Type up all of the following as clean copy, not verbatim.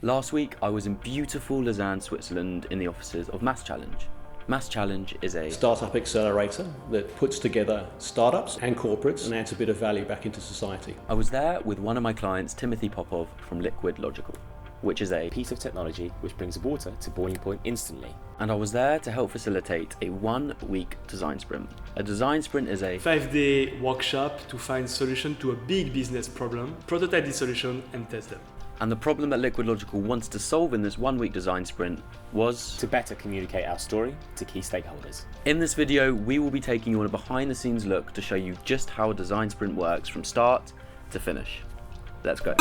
Last week, I was in beautiful Lausanne, Switzerland in the offices of Mass Challenge. Mass Challenge is a startup accelerator that puts together startups and corporates and adds a bit of value back into society. I was there with one of my clients, Timothy Popov from Liquid Logical, which is a piece of technology which brings water to boiling point instantly. And I was there to help facilitate a 1-week design sprint. A design sprint is a 5-day workshop to find solution to a big business problem, prototype the solution and test them. And the problem that Liquid Logical wanted to solve in this 1-week design sprint was to better communicate our story to key stakeholders. In this video, we will be taking you on a behind the scenes look to show you just how a design sprint works from start to finish. Let's go.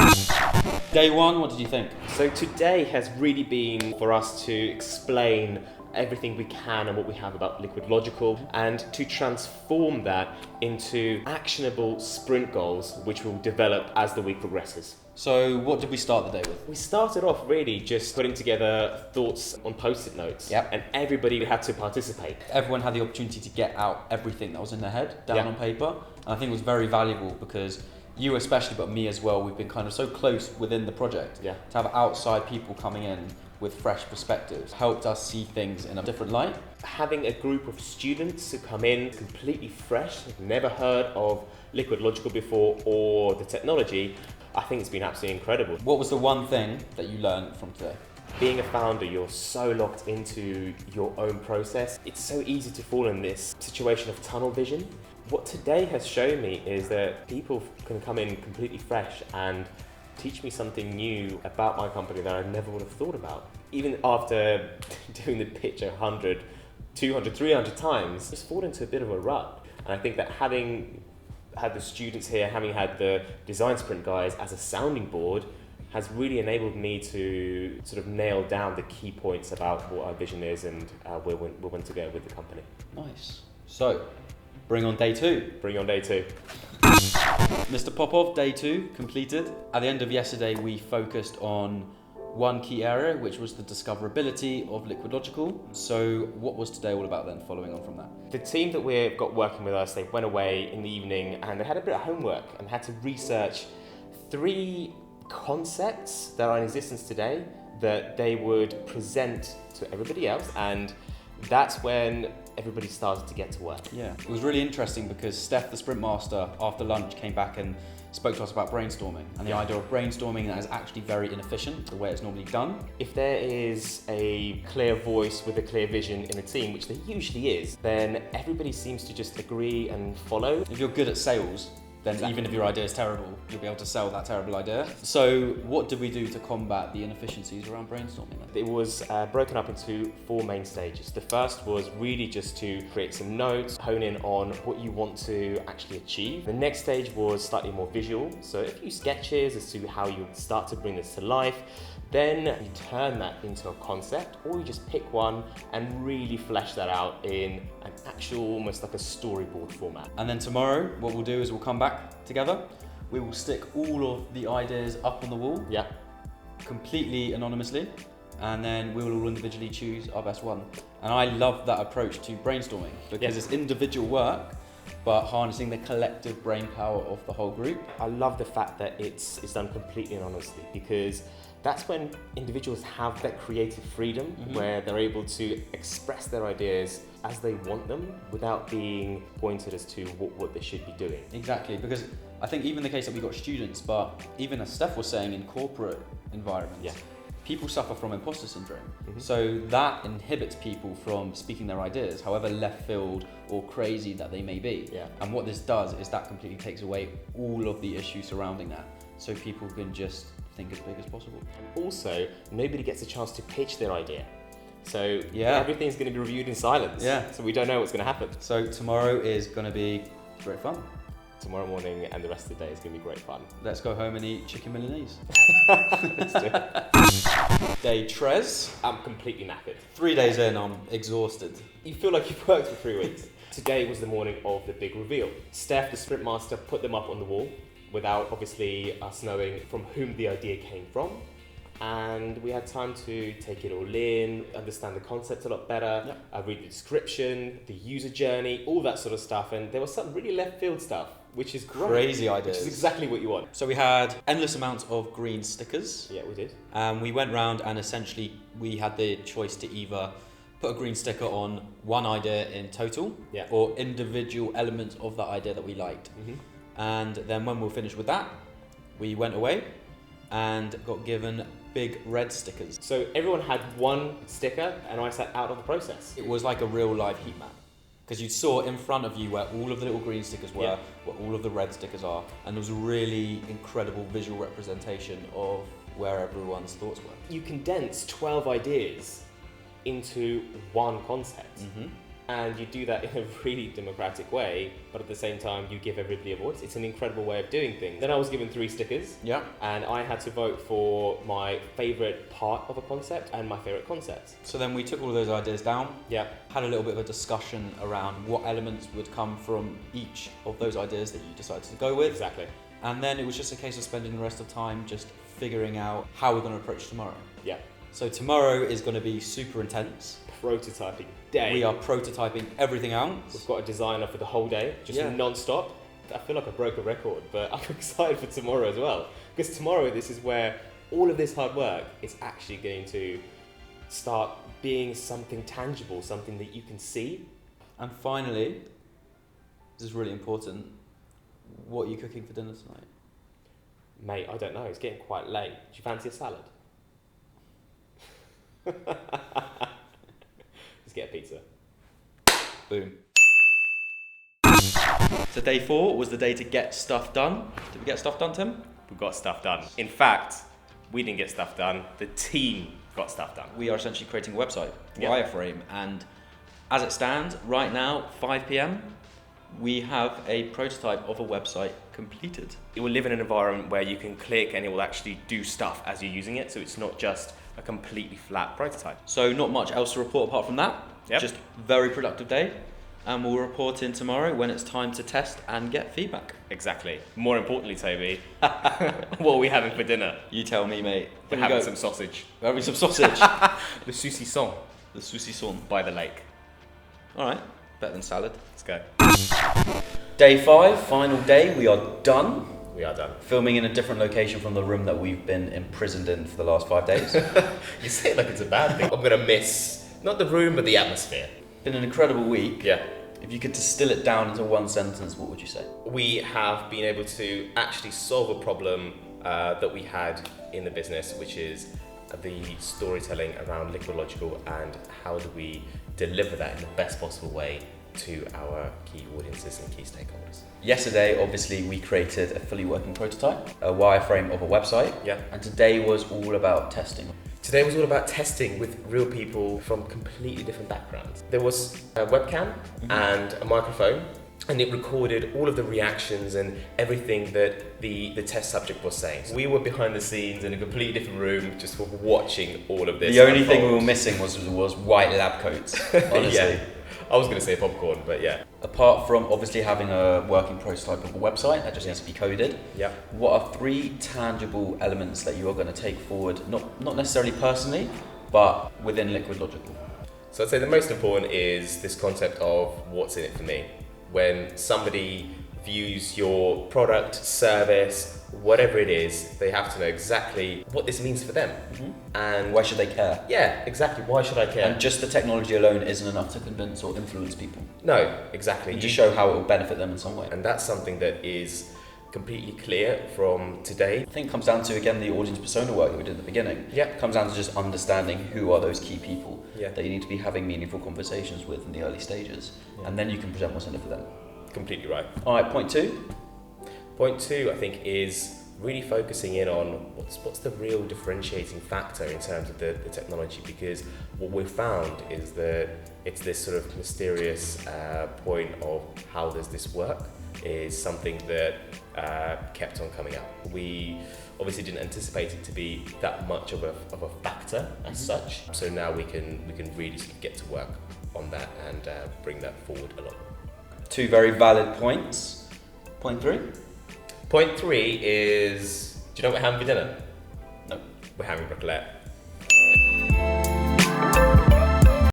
Day one, what did you think? So today has really been for us to explain everything we can and what we have about Liquid Logical and to transform that into actionable sprint goals which will develop as the week progresses. So what did we start the day with? We started off really just putting together thoughts on post-it notes. Yep. And everybody had to participate. Everyone had the opportunity to get out everything that was in their head down on paper. And I think it was very valuable because you especially, but me as well, we've been kind of so close within the project. Yeah. To have outside people coming in with fresh perspectives helped us see things in a different light. Having a group of students who come in completely fresh, never heard of Liquid Logical before or the technology, I think it's been absolutely incredible. What was the one thing that you learned from today? Being a founder, you're so locked into your own process. It's so easy to fall in this situation of tunnel vision. What today has shown me is that people can come in completely fresh and teach me something new about my company that I never would have thought about. Even after doing the pitch 100, 200, 300 times, just fall into a bit of a rut. And I think that having had the students here, having had the design sprint guys as a sounding board, has really enabled me to sort of nail down the key points about what our vision is and where we want to go with the company. Nice. So, bring on day two. Bring on day two. Mr. Popov, day two completed. At the end of yesterday, we focused on one key area, which was the discoverability of Liquid Logical. So what was today all about then, following on from that? The team that we've got working with us, they went away in the evening and they had a bit of homework and had to research 3 concepts that are in existence today that they would present to everybody else, and that's when everybody started to get to work. Yeah, it was really interesting because Steph, the sprint master, after lunch came back and spoke to us about brainstorming and the idea of brainstorming that is actually very inefficient, the way it's normally done. If there is a clear voice with a clear vision in a team, which there usually is, then everybody seems to just agree and follow. If you're good at sales, then even if your idea is terrible, you'll be able to sell that terrible idea. So what did we do to combat the inefficiencies around brainstorming then? It was broken up into 4 main stages. The first was really just to create some notes, hone in on what you want to actually achieve. The next stage was slightly more visual, so a few sketches as to how you start to bring this to life. Then you turn that into a concept, or you just pick one and really flesh that out in an actual, almost like a storyboard format. And then tomorrow, what we'll do is we'll come back together. We will stick all of the ideas up on the wall. Yeah. Completely anonymously. And then we will all individually choose our best one. And I love that approach to brainstorming because it's individual work, but harnessing the collective brain power of the whole group. I love the fact that it's done completely anonymously, because that's when individuals have that creative freedom where they're able to express their ideas as they want them without being pointed as to what they should be doing. Exactly, because I think even the case that we got students, but even as Steph was saying, in corporate environments, people suffer from imposter syndrome. So that inhibits people from speaking their ideas, however left field or crazy that they may be. And what this does is that completely takes away all of the issues surrounding that, so people can just think as big as possible. And also, nobody gets a chance to pitch their idea. So everything's going to be reviewed in silence. So we don't know what's going to happen. So tomorrow is going to be great fun. Tomorrow morning and the rest of the day is going to be great fun. Let's go home and eat chicken Milanese. Let's do it. Day tres. I'm completely knackered. 3 days in, I'm exhausted. You feel like you've worked for 3 weeks. Today was the morning of the big reveal. Steph, the sprint master, put them up on the wall without obviously us knowing from whom the idea came from. And we had time to take it all in, understand the concept a lot better, read the description, the user journey, all that sort of stuff. And there was some really left field stuff which is great. Crazy ideas. Which is exactly what you want. So we had endless amounts of green stickers. Yeah, we did. We went round and essentially we had the choice to either put a green sticker on one idea in total, or individual elements of that idea that we liked. And then when we were finished with that, we went away and got given big red stickers. So everyone had one sticker and I sat out of the process. It was like a real live heat map. Because you saw in front of you where all of the little green stickers were, where all of the red stickers are, and there was a really incredible visual representation of where everyone's thoughts were. You condense 12 ideas into one concept, and you do that in a really democratic way, but at the same time you give everybody a voice. It's an incredible way of doing things. Then I was given 3 stickers, and I had to vote for my favourite part of a concept and my favourite concept. So then we took all of those ideas down, had a little bit of a discussion around what elements would come from each of those ideas that you decided to go with. Exactly. And then it was just a case of spending the rest of time just figuring out how we're going to approach tomorrow. Yeah. So tomorrow is going to be super intense. Prototyping day. We are prototyping everything out. We've got a designer for the whole day, just non-stop. I feel like I broke a record, but I'm excited for tomorrow as well. Because tomorrow, this is where all of this hard work is actually going to start being something tangible, something that you can see. And finally, this is really important, what are you cooking for dinner tonight? Mate, I don't know, it's getting quite late. Do you fancy a salad? Let's get a pizza. Boom. So day 4 was the day to get stuff done. Did we get stuff done, Tim? We got stuff done. In fact, we didn't get stuff done, the team got stuff done. We are essentially creating a website, wireframe, and as it stands, right now, 5 p.m, we have a prototype of a website completed. It will live in an environment where you can click and it will actually do stuff as you're using it, so it's not just a completely flat prototype. So not much else to report apart from that. Just very productive day, and we'll report in tomorrow when it's time to test and get feedback. Exactly. More importantly, Toby, what are we having for dinner? You tell me, mate. We're having some sausage. We're having some sausage. Le saucisson. The saucisson. By the lake. Alright, better than salad. Let's go. Day 5, final day, we are done. We are done. Filming in a different location from the room that we've been imprisoned in for the last 5 days. You say it like it's a bad thing. I'm going to miss, not the room, but the atmosphere. Been an incredible week. Yeah. If you could distill it down into one sentence, what would you say? We have been able to actually solve a problem that we had in the business, which is the storytelling around Liquid Logical and how do we deliver that in the best possible way to our key audiences and key stakeholders. Yesterday, obviously, we created a fully working prototype, a wireframe of a website. Yeah. And today was all about testing. Today was all about testing with real people from completely different backgrounds. There was a webcam and a microphone, and it recorded all of the reactions and everything that the test subject was saying. So we were behind the scenes in a completely different room, just watching all of this. The only thing we were missing was white lab coats, honestly. Yeah. I was going to say popcorn, but yeah. Apart from obviously having a working prototype of a website that just needs to be coded, what are 3 tangible elements that you are going to take forward, not necessarily personally, but within Liquid Logical? So I'd say the most important is this concept of what's in it for me. When somebody views your product, service, whatever it is, they have to know exactly what this means for them. And why should they care? Yeah, exactly. Why should I care? And just the technology alone isn't enough to convince or influence people. No, exactly. You just show how it will benefit them in some way. And that's something that is completely clear from today. I think it comes down to, again, the audience persona work that we did at the beginning. Yeah. It comes down to just understanding who are those key people that you need to be having meaningful conversations with in the early stages. And then you can present what's in it for them. Completely right. All right, point 2. Point 2, I think, is really focusing in on what's the real differentiating factor in terms of the technology, because what we've found is that it's this sort of mysterious point of how does this work is something that kept on coming up. We obviously didn't anticipate it to be that much of a factor as such, so now we can really sort of get to work on that and bring that forward along. 2 very valid points. Point 3? Point 3 is, do you know what we're having for dinner? No. We're having raclette.